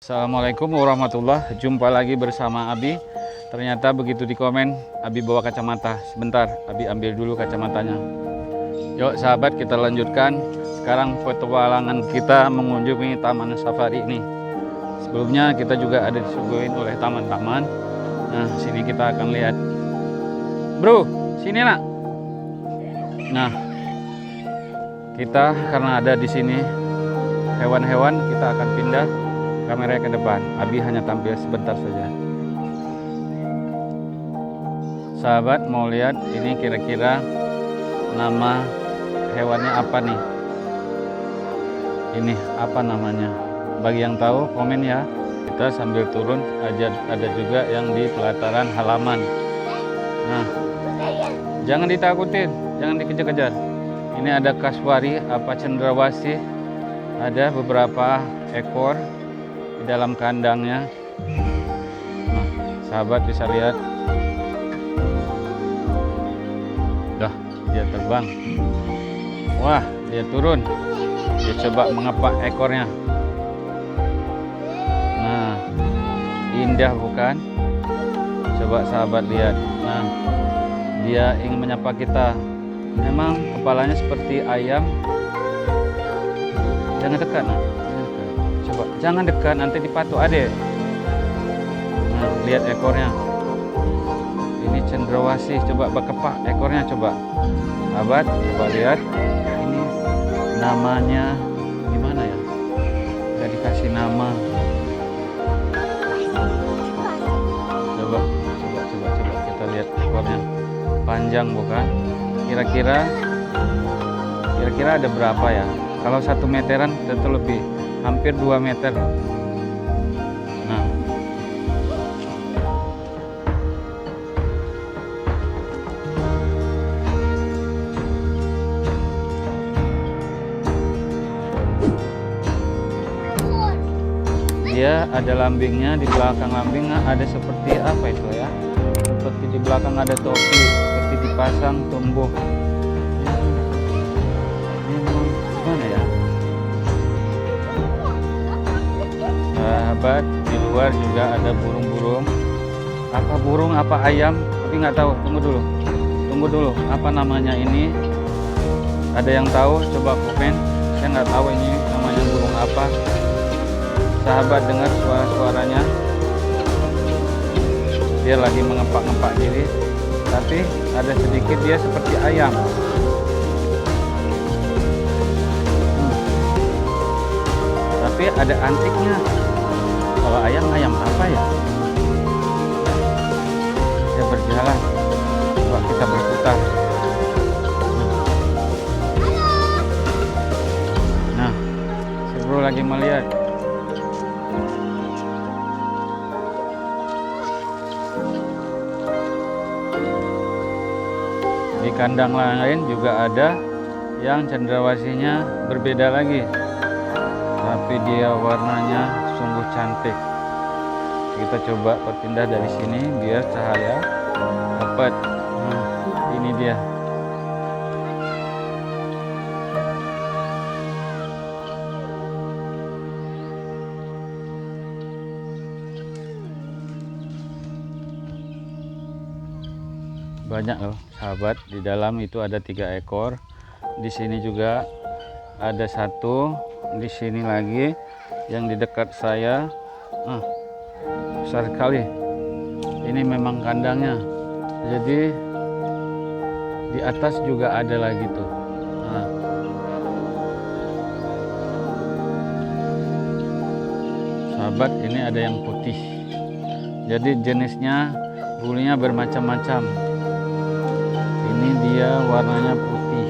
Assalamualaikum warahmatullahi. Jumpa lagi bersama Abi. Ternyata begitu di komen Abi bawa kacamata. Sebentar, Abi ambil dulu kacamatanya. Yuk sahabat, kita lanjutkan. Sekarang petualangan kita mengunjungi taman safari ini. Sebelumnya kita juga ada disuguhin oleh taman-taman. Nah, sini kita akan lihat. Bro, sini nak. Nah, kita karena ada di sini hewan-hewan, kita akan pindah kamera ke depan. Abi hanya tampil sebentar saja. Sahabat mau lihat ini kira-kira nama hewannya apa nih? Ini apa namanya? Bagi yang tahu komen ya. Kita sambil turun ada juga yang di pelataran halaman. Nah, jangan ditakutin, jangan dikejar-kejar. Ini ada kaswari apa cendrawasih. Ada beberapa ekor di dalam kandangnya. Nah, sahabat bisa lihat. Dah, dia terbang. Wah, dia turun. Dia coba mengepak ekornya. Nah, indah bukan? Coba sahabat lihat. Nah, dia ingin menyapa kita. Memang kepalanya seperti ayam. Jangan dekat, nak. Coba, jangan dekat, nanti dipatuk adek. Nah, lihat ekornya. Ini cendrawasih, coba berkepak ekornya, coba. Sahabat, coba lihat. Ini namanya gimana ya? Nggak dikasih nama. Coba kita lihat ekornya. Panjang bukan? Kira-kira ada berapa ya? Kalau 1 meteran tentu lebih, hampir 2 meter. Nah, dia ada lambingnya, di belakang lambingnya ada seperti apa itu ya? Seperti di belakang ada topi, seperti dipasang tumbuh. Sahabat, di luar juga ada burung-burung. Apa burung, apa ayam, tapi nggak tahu. Tunggu dulu. Apa namanya ini? Ada yang tahu? Coba komen. Saya nggak tahu ini namanya burung apa. Sahabat dengar suara-suaranya. Dia lagi mengepak-ngepak diri. Tapi ada sedikit dia seperti ayam. Tapi ada antiknya. Kalau ayam apa ya? Dia berjalan. Coba kita berputar. Nah, seru lagi melihat. Di kandang lain juga ada yang cendrawasihnya berbeda lagi. Tapi dia warnanya sungguh cantik. Kita coba berpindah dari sini biar cahaya dapat. Nah, ini dia. Banyak loh sahabat, di dalam itu ada 3 ekor. Di sini juga ada 1. Di sini lagi yang di dekat saya. Besar sekali. Ini memang kandangnya. Jadi di atas juga ada lagi tuh. Nah. Sahabat, ini ada yang putih. Jadi jenisnya bulunya bermacam-macam. Ini dia warnanya putih.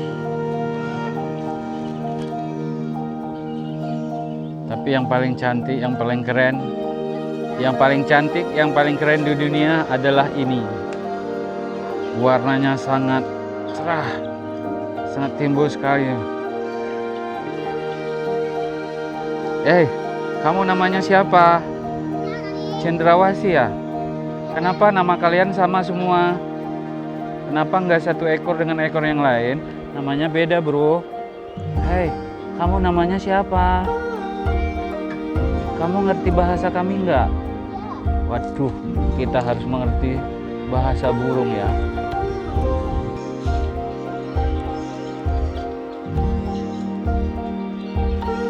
Tapi yang paling cantik, yang paling keren, yang paling cantik, yang paling keren di dunia adalah ini. Warnanya sangat cerah, sangat timbul sekali. Kamu namanya siapa? Cendrawasih ya? Kenapa nama kalian sama semua? Kenapa nggak 1 ekor dengan ekor yang lain? Namanya beda, bro. Kamu namanya siapa? Kamu ngerti bahasa kami enggak? Waduh, kita harus mengerti bahasa burung ya.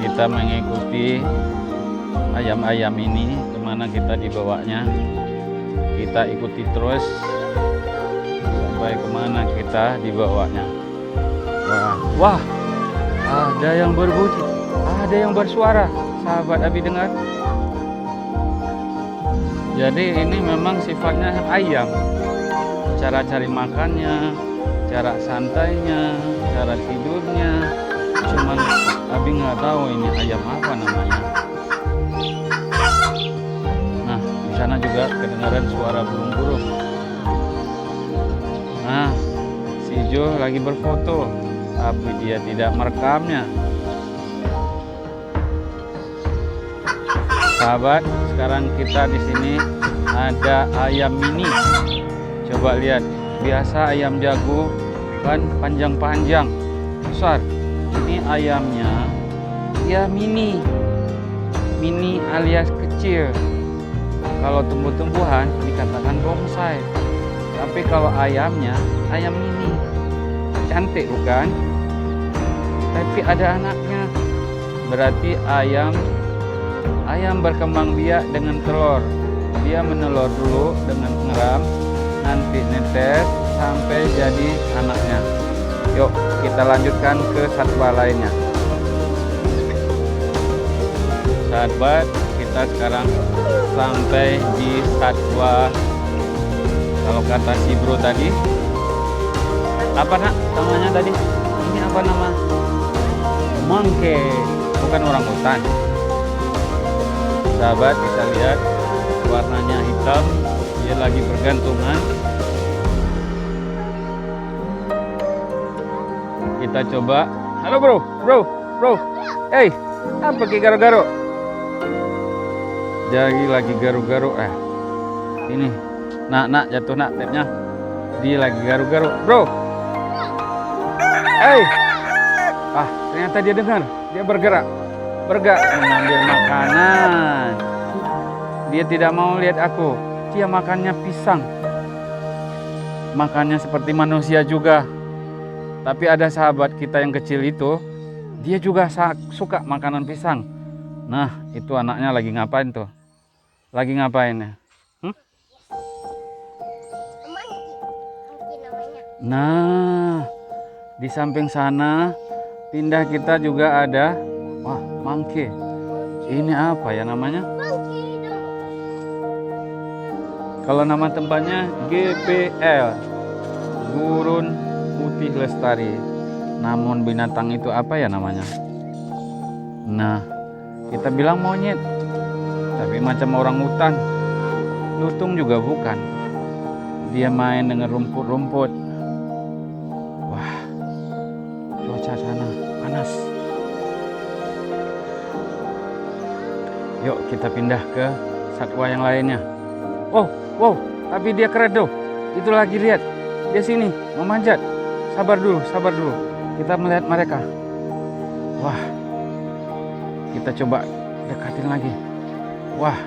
Kita mengikuti ayam-ayam ini kemana kita dibawanya. Kita ikuti terus sampai kemana kita dibawanya. Wah, ada yang berbunyi, ada yang bersuara. Sahabat Abi dengar. Jadi ini memang sifatnya ayam. Cara cari makannya, cara santainya, cara tidurnya. Cuman Abi nggak tahu ini ayam apa namanya. Nah, di sana juga kedengaran suara burung-burung. Nah, si Jo lagi berfoto, tapi dia tidak merekamnya. Sahabat, sekarang kita di sini ada ayam mini. Coba lihat, biasa ayam jago kan panjang-panjang, besar. Ini ayamnya ya mini alias kecil. Kalau tumbuh-tumbuhan dikatakan bonsai, tapi kalau ayamnya ayam mini. Cantik bukan? Tapi ada anaknya. Berarti ayam berkembang biak dengan telur. Dia menelur dulu dengan ngeram, nanti netes sampai jadi anaknya. Yuk kita lanjutkan ke satwa lainnya. Sahabat, kita sekarang sampai di satwa, kalau kata si bro tadi, apa nak namanya tadi? Ini apa nama? Monkey, bukan orangutan. Sahabat, kita lihat warnanya hitam, dia lagi bergantungan. Kita coba. Halo bro, hey, apa ki garo-garo? Jadi lagi garo-garo. Ini, nak jatuh nak tapnya. Dia lagi garo-garo, bro. Hey, ternyata dia dengar, dia bergerak mengambil makanan. Dia tidak mau lihat aku. Dia makannya pisang. Makannya seperti manusia juga. Tapi ada sahabat kita yang kecil itu, dia juga suka makanan pisang. Nah, itu anaknya lagi ngapain tuh? Lagi ngapain ya? Nah, di samping sana pindah kita juga ada. Wah, monkey. Ini apa ya namanya? Kalau nama tempatnya GPL, Gurun Putih Lestari. Namun binatang itu apa ya namanya? Nah, kita bilang monyet, tapi macam orangutan. Lutung juga bukan. Dia main dengan rumput-rumput. Wah, cuaca sana panas. Yuk kita pindah ke satwa yang lainnya. Wow, tapi dia kredo. Itu lagi lihat. Dia sini, memanjat. Sabar dulu. Kita melihat mereka. Wah, kita coba dekatin lagi. Wah.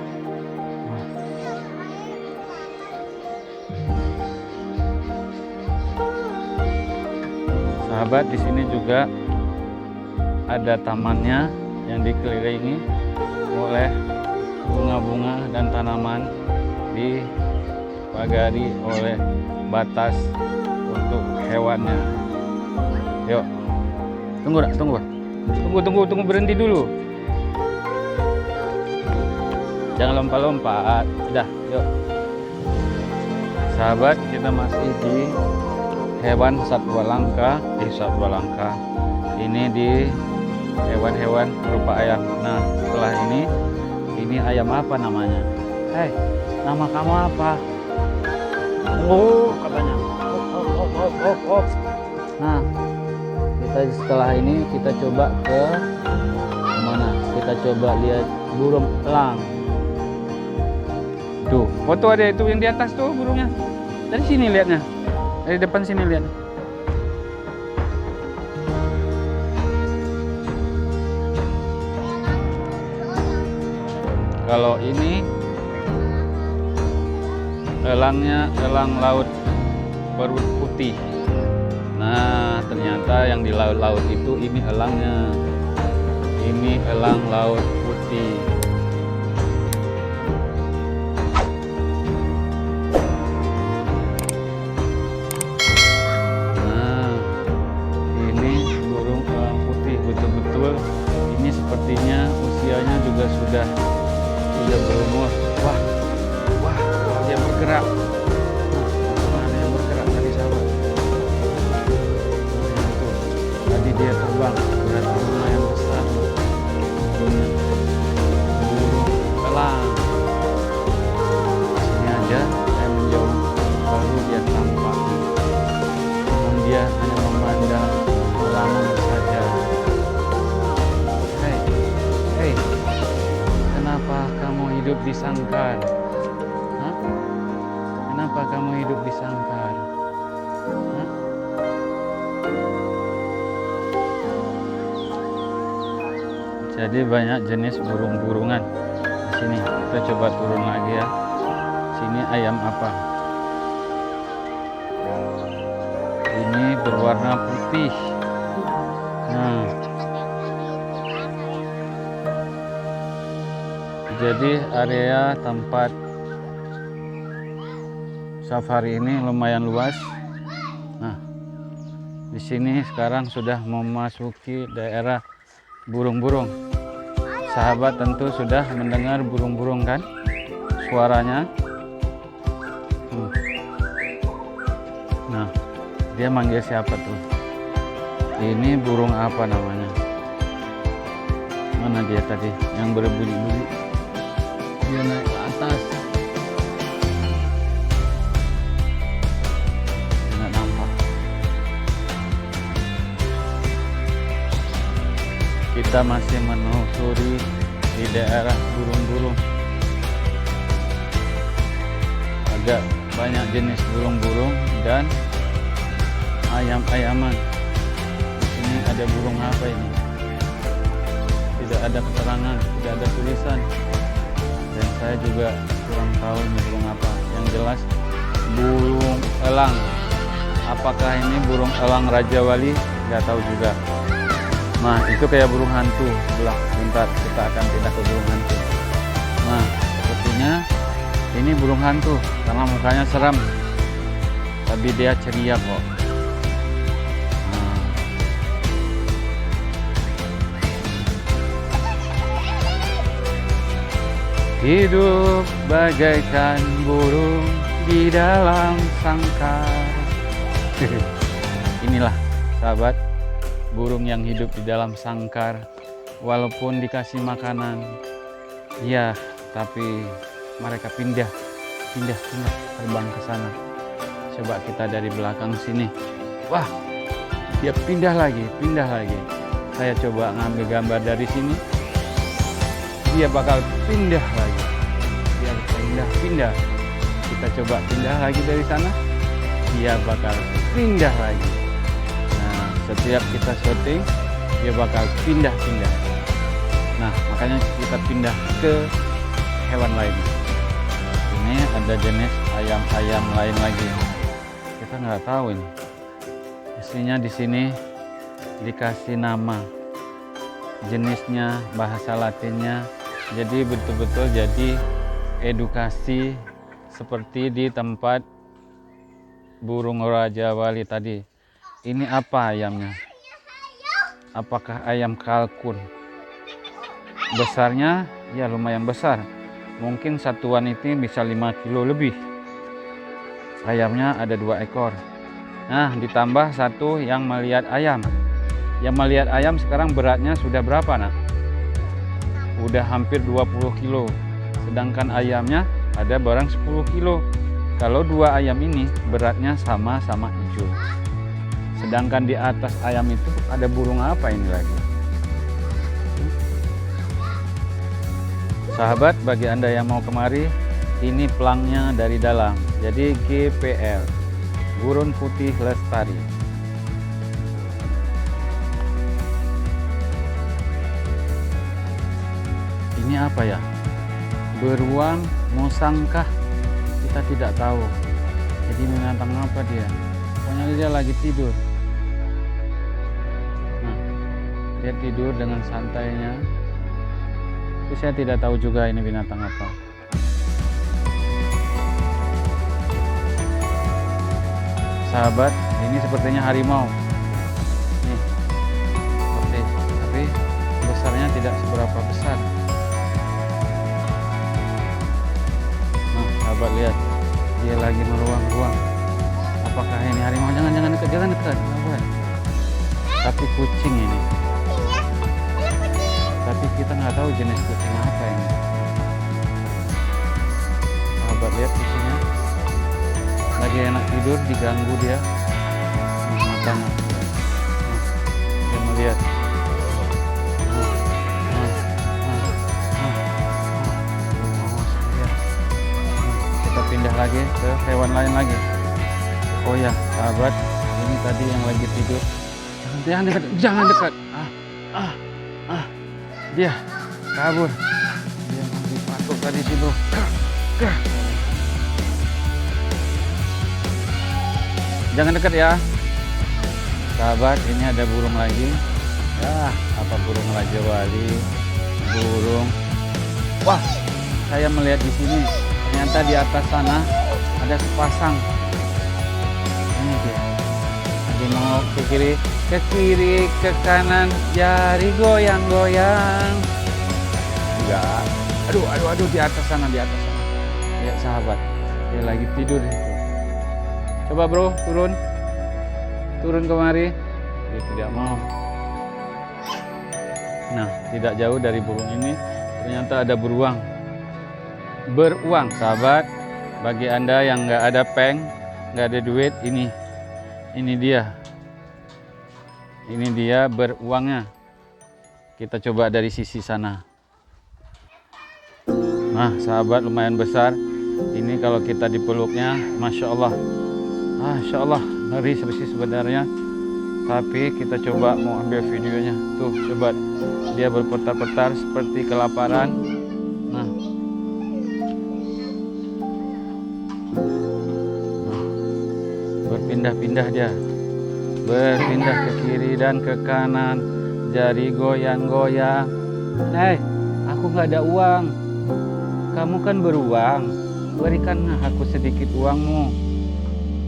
Sahabat, di sini juga ada tamannya yang dikelilingi oleh bunga-bunga dan tanaman, dipagari oleh batas untuk hewannya. Yuk, tunggu, berhenti dulu. Jangan lompat-lompat. Udah, yuk. Sahabat, kita masih di hewan satwa langka. Ini di hewan-hewan berupa ayam. Nah, setelah ini ayam apa namanya? Hei, nama kamu apa? Oh, katanya. Oh. Nah, kita setelah ini kita coba ke mana? Kita coba lihat burung elang. Tuh, foto ada itu yang di atas tuh burungnya. Dari sini lihatnya. Dari depan sini lihat. Kalau ini elangnya elang laut perut putih. Nah, ternyata yang di laut-laut itu ini elangnya. Ini elang laut putih. Nah, ini burung elang putih betul-betul. Ini sepertinya usianya juga sudah berumur. Wah, dia bergerak. Mana yang bergerak tadi sahabat? Nah, itu. Tadi dia terbang. Berarti lumayan besar. Burung elang. Sini aja saya menjauh baru dia tampak. Namun dia hanya memandang melamun saja. Hei, kenapa kamu hidup di sangkar? Hah? Kenapa kamu hidup di sangkar? Hah? Jadi banyak jenis burung-burungan di sini. Kita coba turun lagi ya. Sini ayam apa? Ini berwarna putih. Nah, jadi area tempat safari ini lumayan luas. Nah, di sini sekarang sudah memasuki daerah burung-burung. Sahabat tentu sudah mendengar burung-burung kan? Suaranya. Nah, dia manggil siapa tuh? Ini burung apa namanya? Mana dia tadi yang berbunyi-bunyi? Dia naik ke atas. Tidak nampak. Kita masih menelusuri di daerah burung-burung. Agak banyak jenis burung-burung dan ayam-ayaman. Di sini ada burung apa ini? Tidak ada keterangan, tidak ada tulisan. Dan saya juga kurang tahu ini burung apa. Yang jelas burung elang. Apakah ini burung elang Raja Wali? Nggak tahu juga. Nah, itu kayak burung hantu sebelah. Bentar, kita akan pindah ke burung hantu. Nah, sepertinya ini burung hantu karena mukanya seram. Tapi dia ceria kok. Nah. Hidup bagaikan burung di dalam sangkar. Inilah sahabat, burung yang hidup di dalam sangkar. Walaupun dikasih makanan, ya, tapi mereka pindah terbang ke sana. Coba kita dari belakang sini. Wah, dia pindah lagi. Saya coba ngambil gambar dari sini. Dia bakal pindah lagi. Dia pindah. Kita coba pindah lagi dari sana. Dia bakal pindah lagi. Nah, setiap kita syuting, dia bakal pindah. Nah, makanya kita pindah ke hewan lain. Ini ada jenis ayam-ayam lain lagi. Kita nggak tahu ini. Mestinya di sini dikasih nama, jenisnya, bahasa Latinnya. Jadi betul-betul jadi edukasi seperti di tempat burung Raja Wali tadi. Ini apa ayamnya? Apakah ayam kalkun? Besarnya ya lumayan besar. Mungkin satuan itu bisa 5 kilo lebih. Ayamnya ada 2 ekor. Nah, ditambah satu yang melihat ayam. Yang melihat ayam sekarang beratnya sudah berapa, nak? Udah hampir 20 kilo. Sedangkan ayamnya ada barang 10 kilo. Kalau 2 ayam ini beratnya sama-sama hijau. Sedangkan di atas ayam itu ada burung apa ini lagi? Sahabat, bagi Anda yang mau kemari, ini pelangnya dari dalam. Jadi GPL, Gurun Putih Lestari. Ini apa ya? beruang, musangkah, kita tidak tahu. Jadi binatang apa dia? Pokoknya dia lagi tidur. Nah, dia tidur dengan santainya. Tapi saya tidak tahu juga ini binatang apa. Sahabat, ini sepertinya harimau. Nih, tapi besarnya tidak seberapa besar. Nah, sahabat lihat, dia lagi meruang-ruang. Apakah ini harimau? Jangan dekat, sahabat. Tapi kucing ini. Tapi kita nggak tahu jenis kucing apa ini. Sahabat lihat kucingnya. Lagi enak tidur, diganggu dia. Matanya. Dia melihat. Kita pindah lagi ke hewan lain lagi. Oh ya, sahabat, ini tadi yang lagi tidur. Jangan dekat. Dia kabur. Dia mau dipatok tadi sih, bro. Jangan dekat ya, sahabat. Ini ada burung lagi. Ya, apa burung Raja Wali? Burung. Wah, saya melihat di sini. Ternyata di atas sana ada sepasang. Ini dia. Lagi mau ke kiri, ke kanan, jari goyang-goyang. Enggak. Aduh, di atas sana. Ya, sahabat. Dia lagi tidur itu. Coba bro, turun kemari. Dia tidak mau. Nah, tidak jauh dari burung ini ternyata ada beruang, sahabat. Bagi anda yang nggak ada peng, nggak ada duit, ini dia beruangnya. Kita coba dari sisi sana. Nah, sahabat, lumayan besar. Ini kalau kita dipeluknya, masya Allah. Masya Allah, ngeri sih sebenarnya. Tapi kita coba mau ambil videonya. Tuh, coba dia berputar-putar seperti kelaparan. Nah, berpindah-pindah dia. Berpindah ke kiri dan ke kanan. Jari goyang-goyang. Hei, aku nggak ada uang. Kamu kan beruang. Berikan aku sedikit uangmu.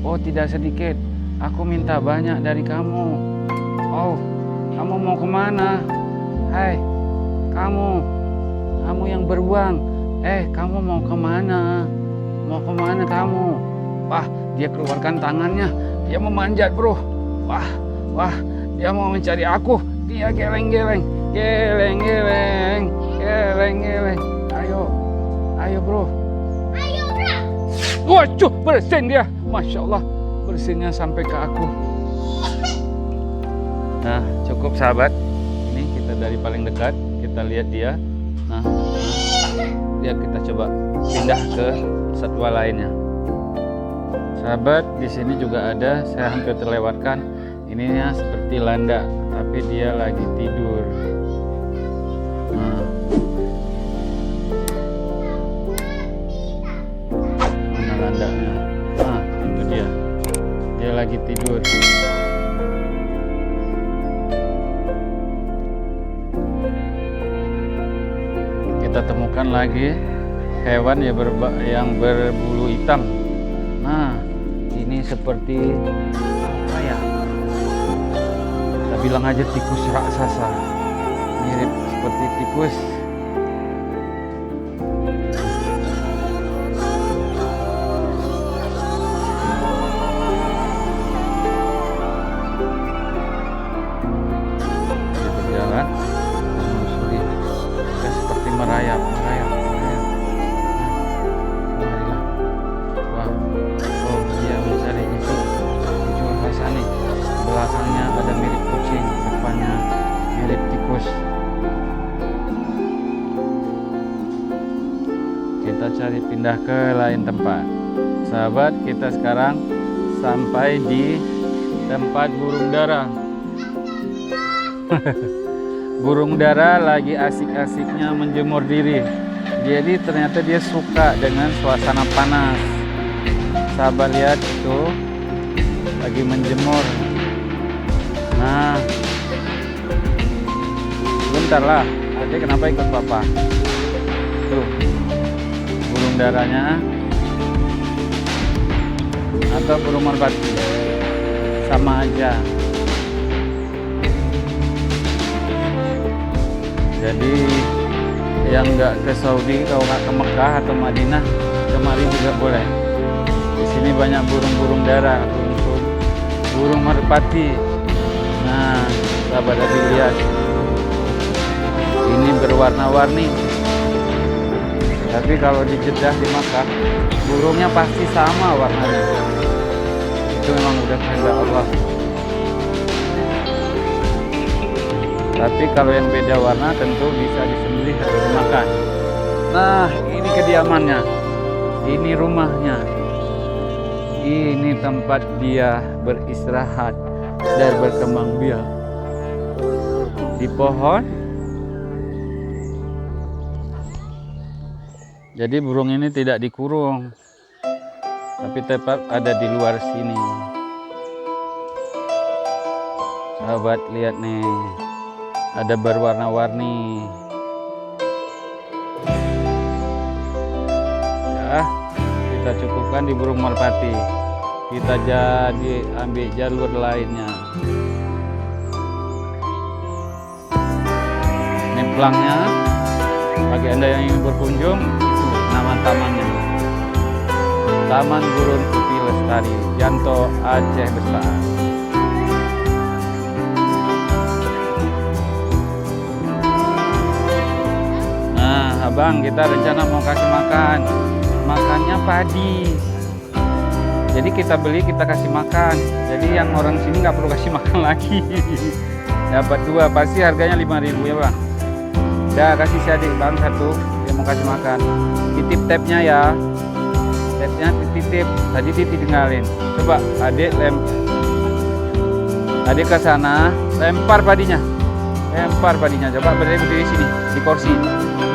Oh, tidak sedikit, aku minta banyak dari kamu. Oh, kamu mau kemana? Hai, kamu yang beruang. Kamu mau kemana? Mau kemana kamu? Wah, dia keluarkan tangannya. Dia memanjat, bro. Wah, dia mau mencari aku. Dia geleng-geleng. Ayo, bro. Waduh, bersin dia. Masya Allah, bersinnya sampai ke aku. Nah, cukup sahabat. Ini kita dari paling dekat, kita lihat dia. Nah, lihat, kita coba pindah ke satwa lainnya. Sahabat, di sini juga ada, saya hampir terlewatkan. Ininya seperti landak, tapi dia lagi tidur. Nah, mana landaknya? Nah, itu dia. Dia lagi tidur. Kita temukan lagi hewan yang berbulu hitam. Nah, ini seperti apa ya? Kita bilang aja tikus raksasa. Mirip seperti tikus. Dia berjalan menyusuri. Dia seperti merayap. Belakangnya ada mirip kucing, depannya mirip tikus. Kita cari pindah ke lain tempat. Sahabat, kita sekarang sampai di tempat burung dara. Burung dara lagi asik-asiknya menjemur diri Jadi ternyata dia suka dengan suasana panas. Sahabat lihat itu lagi menjemur. Nah, bentar lah. Adik kenapa ikut papa? Tuh, burung darahnya atau burung merpati sama aja. Jadi yang nggak ke Saudi, kalau nggak ke Mekah atau Madinah, kemari juga boleh. Di sini banyak burung-burung darah, burung merpati. Nah, sahabat Abi lihat, ini berwarna-warni. Tapi kalau di Jeddah, di Makkah, burungnya pasti sama warnanya. Itu memang udah kehendak Allah. Tapi kalau yang beda warna tentu bisa disembelih atau dimakan. Nah, ini kediamannya, ini rumahnya, ini tempat dia beristirahat dan berkembang biak di pohon. Jadi burung ini tidak dikurung, tapi tetap ada di luar sini. Sahabat lihat nih, ada berwarna-warni. Ya, kita cukupkan di burung merpati. Kita jadi ambil jalur lainnya. Ini pelangnya. Bagi Anda yang ingin berkunjung, itu nama tamannya. Taman Gurun Putih Lestari, Janto, Aceh Besar. Abang, kita rencana mau kasih makan. Makannya padi. Jadi kita beli, kita kasih makan. Jadi yang orang sini nggak perlu kasih makan lagi. Dapat 2, pasti harganya 5.000 ya bang. Udah kasih si adik bang 1 yang mau kasih makan. Titip tapnya ya. Tapnya titip. Tadi ditinggalin. Coba adik adik ke sana, lempar padinya. Lempar padinya. Coba berdiri sini di kursi.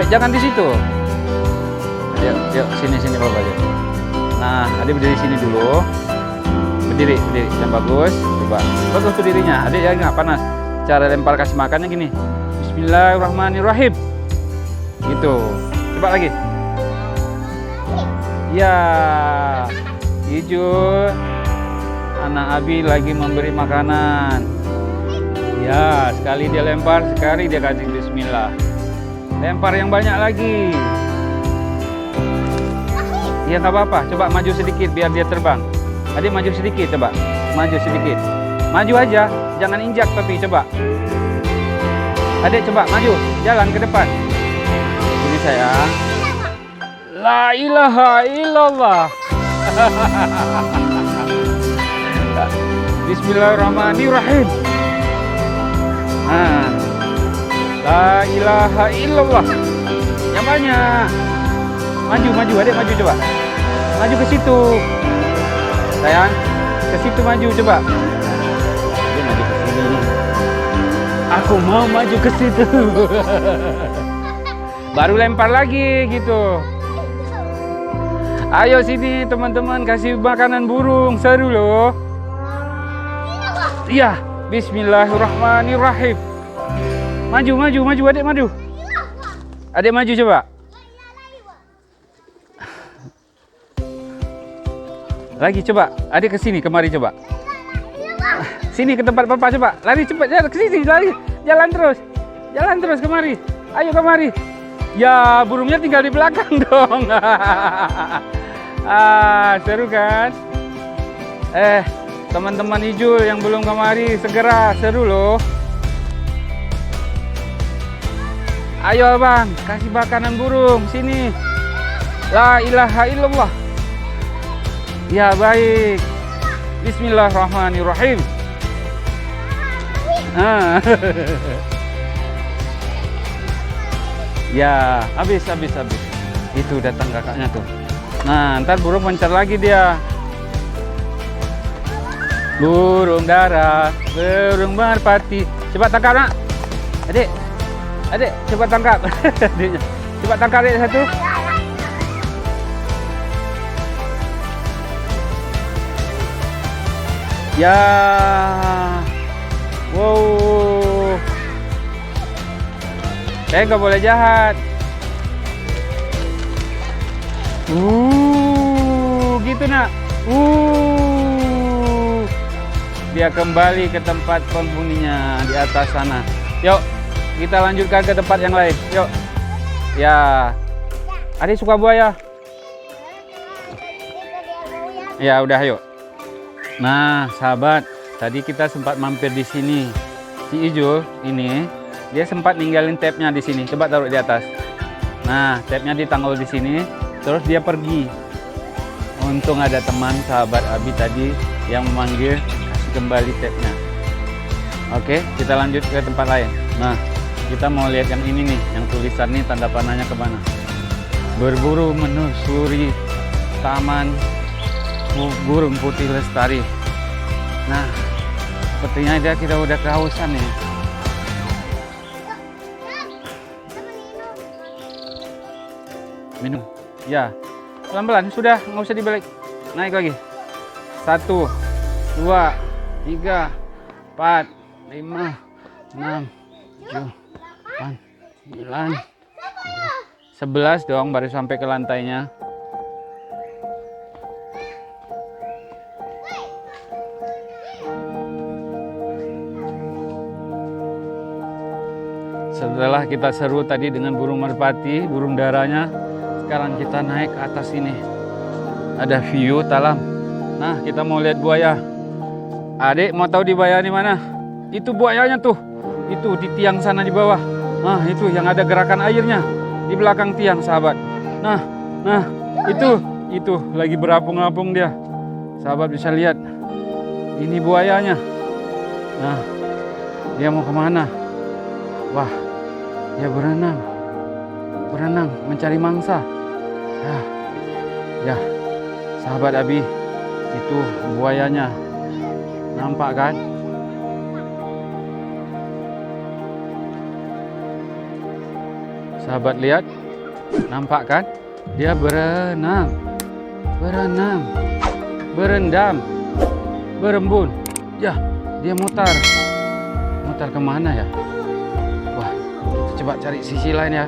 Jangan di situ. Yuk sini bapak aja. Nah, adik berdiri sini dulu. Berdiri yang bagus. Coba bagus berdirinya. Adik ya nggak panas. Cara lempar kasih makannya gini. Bismillahirrahmanirrahim. Gitu. Coba lagi. Ya, hijau. Anak Abi lagi memberi makanan. Ya, sekali dia lempar, sekali dia kasih Bismillah. Lempar yang banyak lagi. Ya nggak apa-apa. Coba maju sedikit biar dia terbang. Adik maju sedikit coba. Maju sedikit. Maju aja. Jangan injak tapi coba. Adik coba maju. Jalan ke depan. Ini sayang. La ilaha illallah. Bismillahirrahmanirrahim. Nah. La ilaha illallah. Yang banyak. Maju, adik maju coba. Maju ke situ. Sayang, ke situ maju coba. Dia maju ke sini. Aku mau maju ke situ. Baru lempar lagi gitu. Ayo sini teman-teman, kasih makanan burung. Seru loh. Iya, bismillahirrahmanirrahim. Maju, adik maju. Adik maju coba. Lagi coba, adik ke sini, kemari coba. Sini ke tempat papa coba. Lari cepat, jalan ke sini, lari. Jalan terus kemari. Ayo kemari. Ya, burungnya tinggal di belakang dong. Seru kan? Teman-teman hijau yang belum kemari, segera, seru loh. Ayo bang, kasih makanan burung, sini. La ilaha illallah. Ya baik. Bismillahirrahmanirrahim. Ya, habis. Itu datang kakaknya tuh. Nah, ntar burung mencar lagi dia. Burung darah, burung merpati. Coba tangkap nak. Adik, coba tangkap. Coba tangkap adik satu. Ya. Wow. Saya nggak boleh jahat. Gitu nak. Dia kembali ke tempat penghuninya di atas sana. Yuk, kita lanjutkan ke tempat yang lain. Yuk. Ya. Adik suka buaya? Ya udah yuk. Nah, sahabat, tadi kita sempat mampir di sini. Si Ijul ini dia sempat ninggalin tapnya di sini. Coba taruh di atas. Nah, tapnya ditanggul di sini, terus dia pergi. Untung ada teman sahabat Abi tadi yang memanggil kasih kembali tapnya. Oke, kita lanjut ke tempat lain. Nah, kita mau lihat yang ini nih, yang tulisan nih tanda panahnya kemana. Berburu menelusuri taman burung putih lestari. Nah, sepertinya kita udah kehausan nih. Minum. Ya, pelan-pelan. Sudah, nggak usah dibalik. Naik lagi. 1, 2, 3, 4, 5, 6, 7, 8, 9, 11 dong, baru sampai ke lantainya. Setelah kita seru tadi dengan burung merpati, burung darahnya, sekarang kita naik ke atas ini. Ada view talam. Nah, kita mau lihat buaya. Adik mau tahu di buaya di mana? Itu buayanya tuh. Itu di tiang sana di bawah. Nah, itu yang ada gerakan airnya di belakang tiang, sahabat. Nah, itu lagi berapung-apung dia. Sahabat bisa lihat. Ini buayanya. Nah, dia mau kemana? Wah, dia berenang mencari mangsa. Ya, sahabat Abi, itu buayanya. Nampak kan? Sahabat lihat, nampak kan? Dia berenang, berendam, berembun. Ya, dia mutar kemana ya? Wah, kita coba cari sisi lain ya.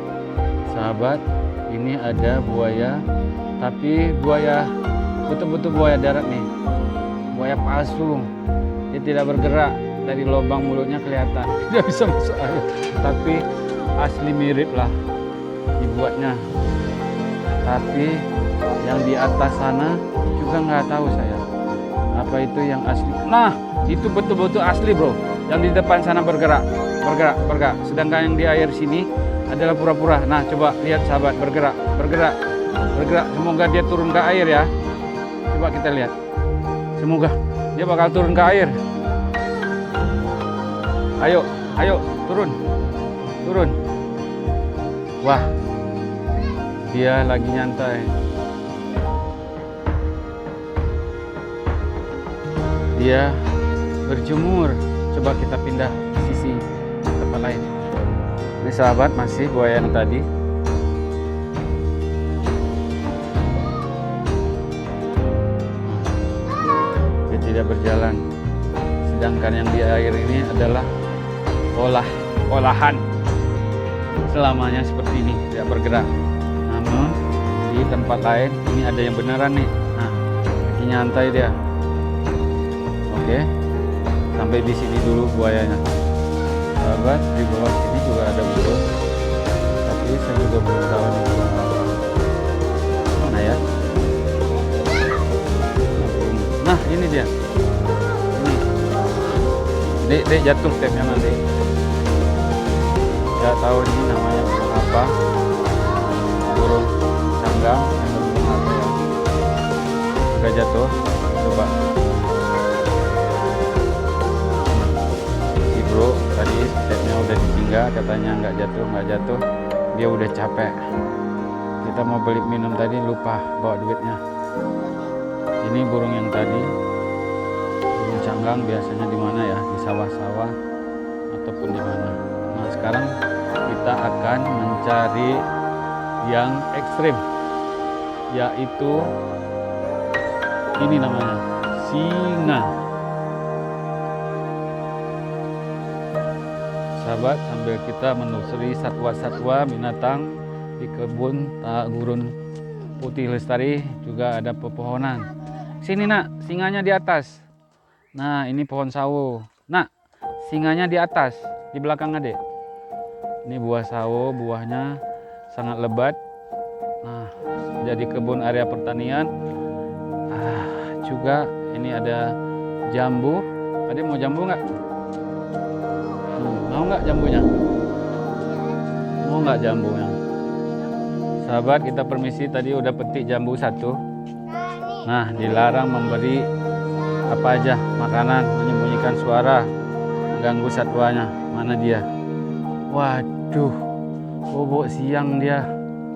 Sahabat, ini ada buaya, tapi buaya betul-betul buaya darat nih. Buaya palsu. Dia tidak bergerak, dari lubang mulutnya kelihatan. Dia bisa masuk air, tapi asli mirip lah dibuatnya. Tapi yang di atas sana juga nggak tahu saya apa itu yang asli. Nah, itu betul-betul asli bro. Yang di depan sana bergerak. Sedangkan yang di air sini adalah pura-pura. Nah, coba lihat sahabat, bergerak. Semoga dia turun ke air ya. Coba kita lihat. Semoga dia bakal turun ke air. Ayo, turun. Wah, dia lagi nyantai. Dia berjemur. Coba kita pindah sisi tempat lain. Ini sahabat, masih buaya yang tadi. Dia tidak berjalan. Sedangkan yang di air ini adalah olahan. Selamanya seperti ini, tidak bergerak. Namun di tempat lain ini ada yang beneran nih. Nah, lagi nyantai dia. Oke, sampai di sini dulu buayanya. Sahabat, di bawah sini juga ada burung, tapi saya juga belum tahu nih burung apa. Mana ya? Nah, ini dia. Ini. Dek jatuh tapnya nanti. Tidak tahu ini namanya burung apa. Burung canggang atau burung apa ya? Udah jatuh. Coba. Bro, tadi tapnya udah ditinggal, katanya nggak jatuh. Dia udah capek. Kita mau beli minum tadi, lupa bawa duitnya. Ini burung yang tadi, burung canggang biasanya di mana ya? Di sawah-sawah ataupun di mana. Nah, sekarang kita akan mencari yang ekstrim, yaitu ini namanya singa. Sahabat, sambil kita menelusuri satwa-satwa binatang di kebun gurun putih lestari, juga ada pepohonan. Sini nak, singanya di atas. Nah, ini pohon sawo. Nak, singanya di atas, di belakang adek. Ini buah sawo, buahnya sangat lebat. Nah, jadi kebun area pertanian. Juga ini ada jambu. Adek mau jambu nggak? Mau nggak jambunya? Mau nggak jambunya? Sahabat, kita permisi, tadi udah petik jambu satu. Nah, dilarang memberi apa aja makanan, menyembunyikan suara, mengganggu satwanya. Mana dia? Waduh, bobok siang dia.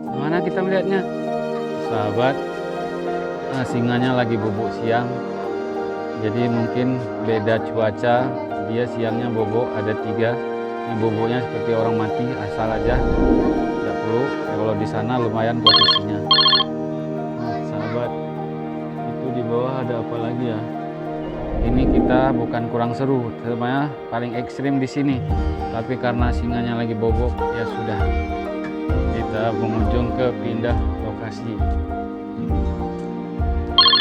Mana kita melihatnya? Sahabat, singanya lagi bobok siang. Jadi mungkin beda cuaca, dia siangnya bobok ada 3. Ini boboknya seperti orang mati, asal aja, tidak perlu. Kalau di sana lumayan posisinya. Sahabat, itu di bawah ada apa lagi ya? Ini kita bukan kurang seru, sebenarnya paling ekstrim di sini. Tapi karena singanya lagi bobok, ya sudah. Kita mengunjung ke pindah lokasi.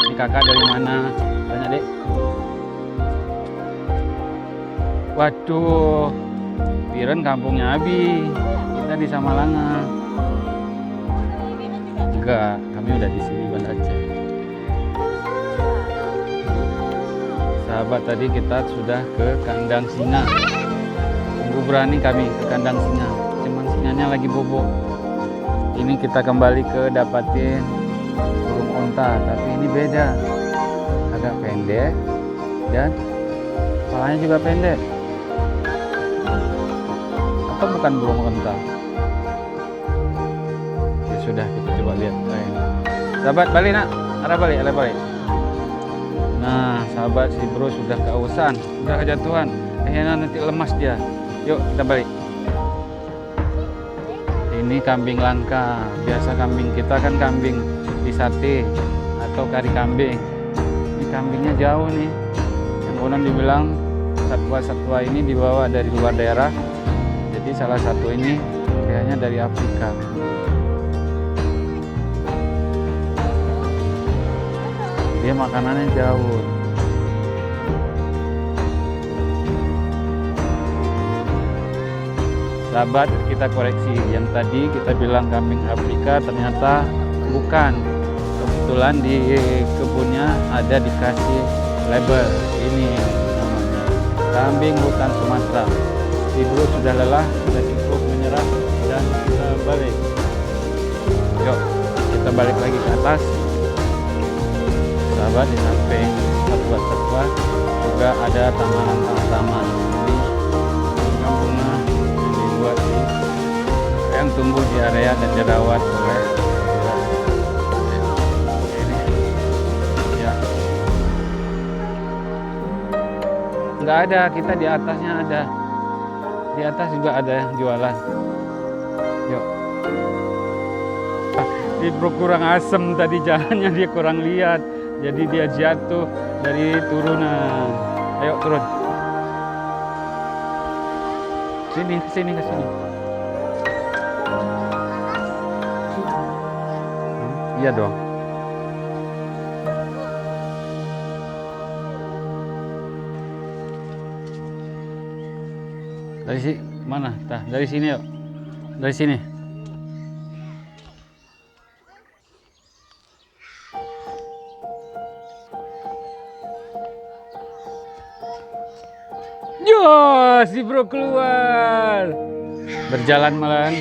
Ini kakak dari mana? Tanya dek. Waduh, Piren kampungnya Abi. Kita di Samalanga. Enggak, kami udah di sini Banda Aceh. Sahabat, tadi kita sudah ke kandang singa. Sungguh berani kami ke kandang singa. Cuman singanya lagi bobok. Ini kita kembali ke dapatin burung onta, tapi ini beda. Agak pendek dan kepalanya juga pendek. Atau bukan burung onta? Ya sudah, kita coba lihat. Sahabat, balik nak, arah balik. Nah, sahabat, si bro sudah kehausan, sudah kejatuhan. Nanti lemas dia. Yuk kita balik. Ini kambing langka. Biasa kambing kita kan kambing di sate atau kari kambing. Ini kambingnya jauh nih. Yang konon dibilang satwa-satwa ini dibawa dari luar daerah. Jadi salah satu ini kayaknya dari Afrika. Dia makanannya jauh. Sahabat, kita koreksi. Yang tadi kita bilang kambing Afrika, ternyata bukan. Kebetulan di kebunnya ada dikasih label. Ini namanya kambing hutan Sumatera. Si bro sudah lelah, sudah cukup menyerah, dan kita balik. Yuk, kita balik lagi ke atas. Sahabat, di samping satwa-satwa juga ada taman-taman. Ini bunga yang dibuat yang tumbuh di area dan dirawat oleh ini. Ya, nggak ada, kita di atasnya ada. Di atas juga ada yang jualan. Yuk. Di bro kurang asem tadi jalannya, dia kurang lihat. Jadi dia jatuh dari turunan. Ayo turun. Sini, ke sini. Iya dong. Dari sini mana? Dari sini yuk. Dari sini. Yo, si bro keluar. Berjalan malam.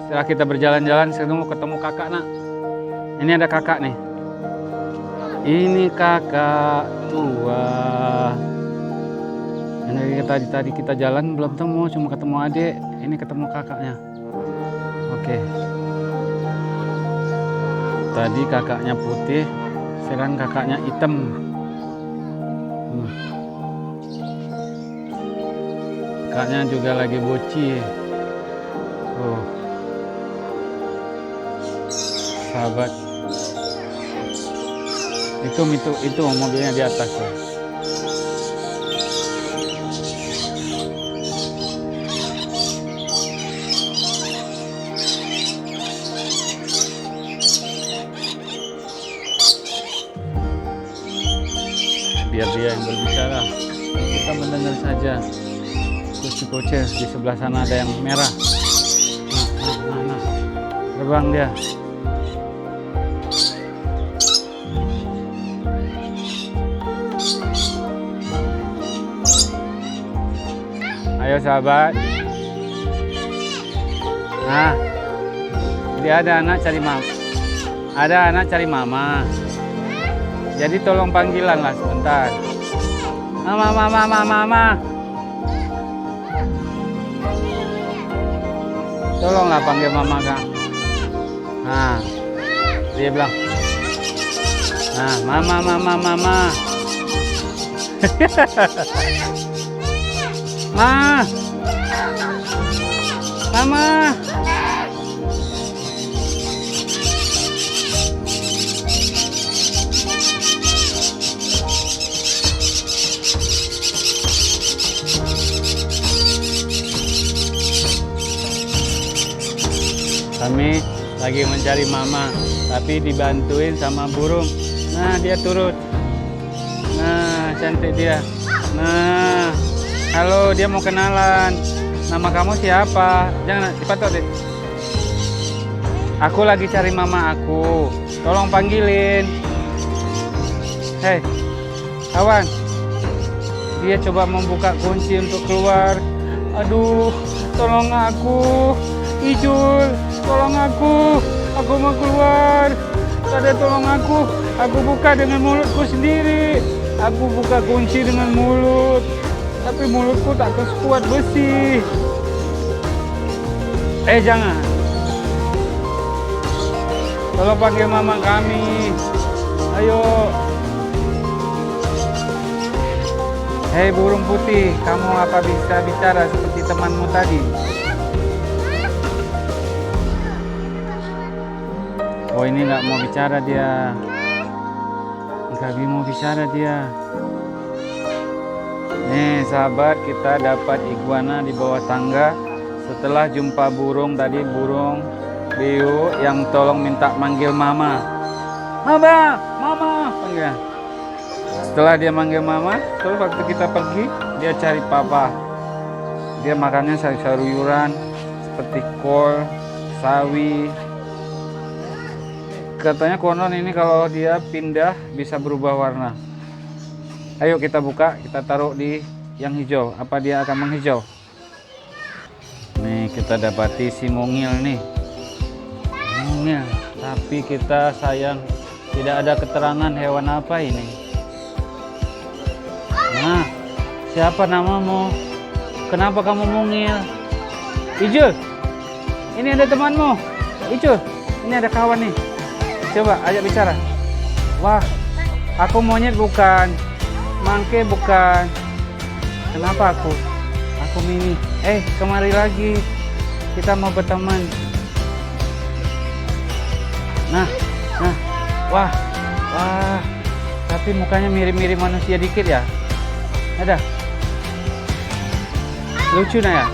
Setelah kita berjalan-jalan, ketemu kakak nak. Ini ada kakak nih. Ini kakak tua. Yang tadi kita jalan belum ketemu, cuma ketemu adik. Ini ketemu kakaknya. Oke. Tadi kakaknya putih, sekarang kakaknya hitam. Kakaknya juga lagi bocil. sahabat. Itu mobilnya di atas tuh. Biar dia yang berbicara, kita mendengar saja. Terus si Koce di sebelah sana ada yang merah. Nah. Terbang dia. Ayo sahabat. Nah, dia ada anak cari mama. Ada anak cari mama. Jadi tolong panggilan lah sebentar. Mama. Tolonglah panggil mama Kang. Nah, dia bilang. Nah, mama. Mama. Kami lagi mencari mama, tapi dibantuin sama burung. Nah, dia turut. Nah, cantik dia. Nah, halo, dia mau kenalan. Nama kamu siapa? Jangan dipatok deh. Aku lagi cari mama aku. Tolong panggilin. Hei, kawan. Dia coba membuka kunci untuk keluar. Aduh, tolong aku. Ijul, tolong aku mau keluar. Ada tolong aku buka dengan mulutku sendiri. Aku buka kunci dengan mulut, tapi mulutku tak sekuat besi. Jangan. Tolong panggil mama kami. Ayo. Hei burung putih, kamu apa bisa bicara seperti temanmu tadi? Oh, ini nggak mau bicara dia. Nggak mau bicara dia. Nih sahabat, kita dapat iguana di bawah tangga. Setelah jumpa burung tadi, burung beo yang tolong minta manggil mama. Mama, panggil. Setelah dia manggil mama, terus waktu kita pergi, dia cari papa. Dia makannya sayur-sayuran seperti kol, sawi. Katanya konon ini kalau dia pindah bisa berubah warna. Ayo kita buka, kita taruh di yang hijau. Apa dia akan menghijau? Nih kita dapati si mungil nih. Mungil, tapi kita sayang tidak ada keterangan hewan apa ini. Nah, siapa namamu? Kenapa kamu mungil? Ijul, ini ada temanmu. Ijul, ini ada kawan nih. Coba ajak bicara. Wah, aku monyet bukan, mangke bukan. Kenapa aku? Aku mini. Kemari lagi. Kita mau berteman. Nah. Wah. Tapi mukanya mirip-mirip manusia dikit ya. Ada. Lucu nah ya.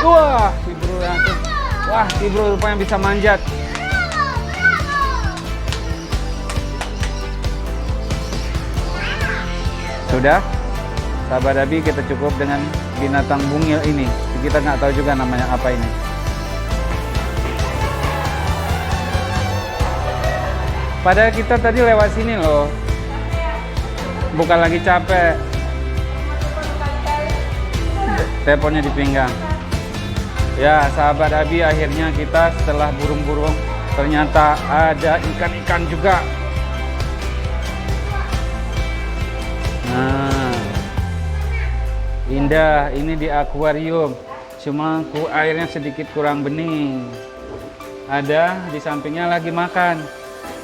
Wah, si bro rupanya bisa manjat. Sudah, sahabat Abi, kita cukup dengan binatang mungil ini. Kita nggak tahu juga namanya apa ini. Padahal kita tadi lewat sini loh. Bukan lagi capek. Teleponnya di pinggang. Ya, sahabat Abi, akhirnya kita setelah burung-burung ternyata ada ikan-ikan juga. Nah, indah ini di akuarium. Cuma airnya sedikit kurang bening. Ada di sampingnya lagi makan.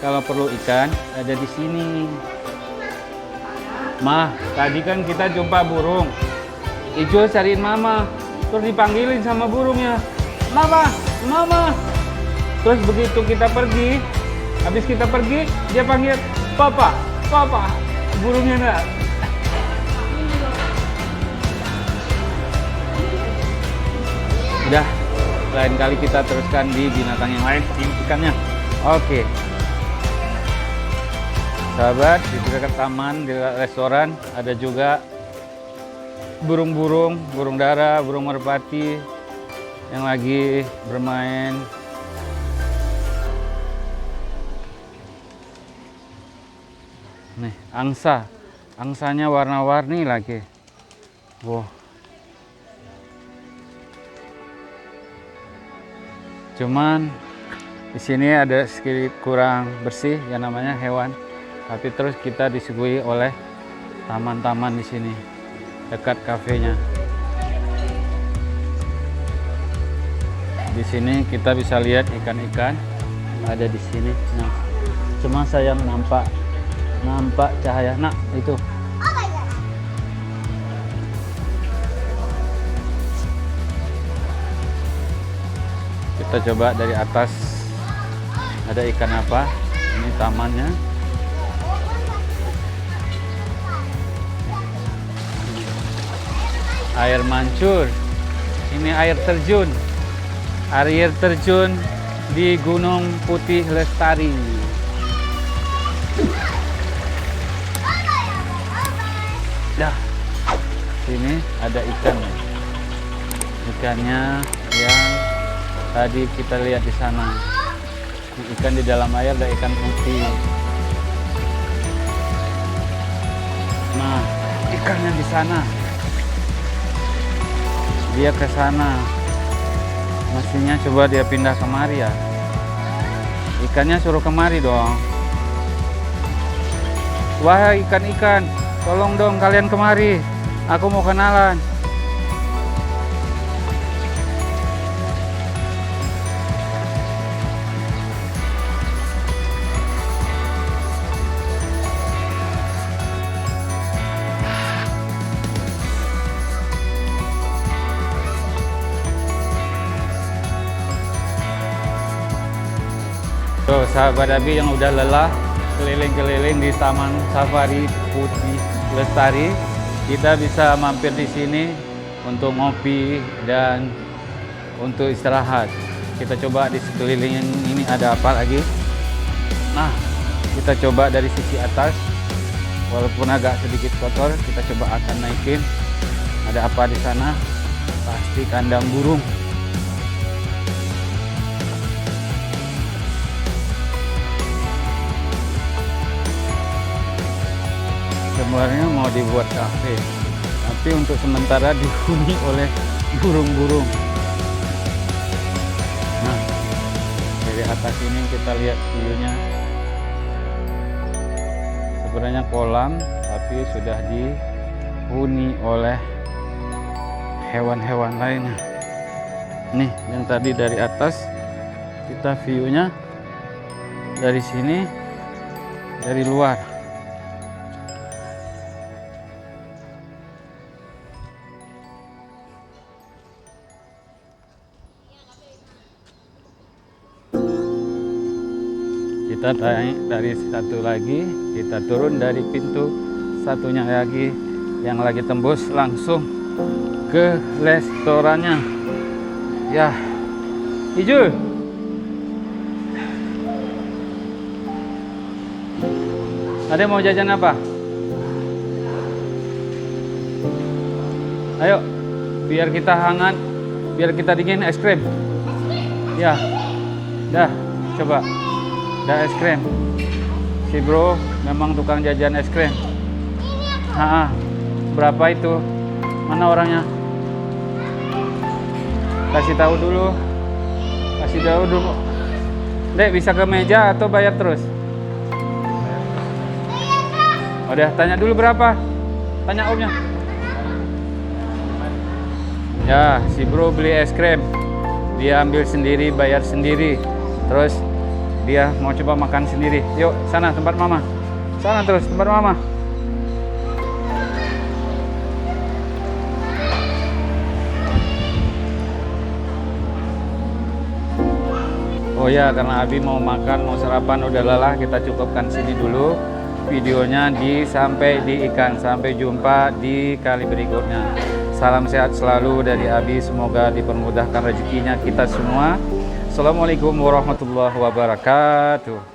Kalau perlu ikan ada di sini. Mah, tadi kan kita jumpa burung. Ijul cariin mama, terus dipanggilin sama burungnya. Mama. Terus begitu kita pergi, Habis kita pergi, dia panggil, Papa, Papa. Burungnya enggak. Udah, lain kali kita teruskan di binatang yang lain, ini ikannya. Oke. Sahabat, di dekat taman, di restoran, ada juga burung-burung, burung dara, burung merpati yang lagi bermain. Nih, angsa. Angsanya warna-warni lagi. Wow. Cuman di sini ada sedikit kurang bersih yang namanya hewan. Tapi terus kita disuguhi oleh taman-taman di sini dekat kafenya. Di sini kita bisa lihat ikan-ikan ada di sini. Nah, cuma sayang nampak cahaya. Nah, itu. Kita coba dari atas. Ada ikan apa? Ini tamannya. Air mancur. Ini air terjun. Air terjun di Gunung Putih Lestari. Dah. Sini ada ikannya. Ikannya yang tadi kita lihat di sana. Ikan di dalam air ada ikan putih. Nah, ikannya di sana. Dia ke sana. Mestinya coba dia pindah kemari ya. Ikannya suruh kemari dong. Wahai ikan-ikan, tolong dong kalian kemari. Aku mau kenalan. Tuh, sahabat Abi yang udah lelah keliling-keliling di Taman Safari Putih Lestari, kita bisa mampir di sini untuk ngopi dan untuk istirahat. Kita coba di sekeliling ini ada apa lagi. Nah, kita coba dari sisi atas, walaupun agak sedikit kotor, kita coba akan naikin. Ada apa di sana? Pasti kandang burung. Sebenarnya mau dibuat kafe, tapi untuk sementara dihuni oleh burung-burung. Nah, dari atas ini kita lihat view-nya. Sebenarnya kolam, tapi sudah dihuni oleh hewan-hewan lainnya. Nih, yang tadi dari atas kita view-nya dari sini, dari luar. Kita naik dari satu lagi, kita turun dari pintu satunya lagi yang lagi tembus langsung ke restorannya. Ya, Ijul. Ada mau jajan apa? Ayo, biar kita hangat, biar kita dingin es krim. Ya, dah, coba. Ada es krim. Si bro memang tukang jajan es krim. Berapa itu? Mana orangnya? Kasih tahu dulu. Dek, bisa ke meja atau bayar terus? Udah, tanya dulu berapa? Tanya omnya. Ya, si bro beli es krim. Dia ambil sendiri, bayar sendiri. Terus dia mau coba makan sendiri. Yuk, sana tempat mama. Sana terus tempat mama. Oh ya, karena Abi mau makan, mau sarapan, udah lelah, kita cukupkan sini dulu videonya sampai di ikan. Sampai jumpa di kali berikutnya. Salam sehat selalu dari Abi, semoga dipermudahkan rezekinya kita semua. Assalamualaikum warahmatullahi wabarakatuh.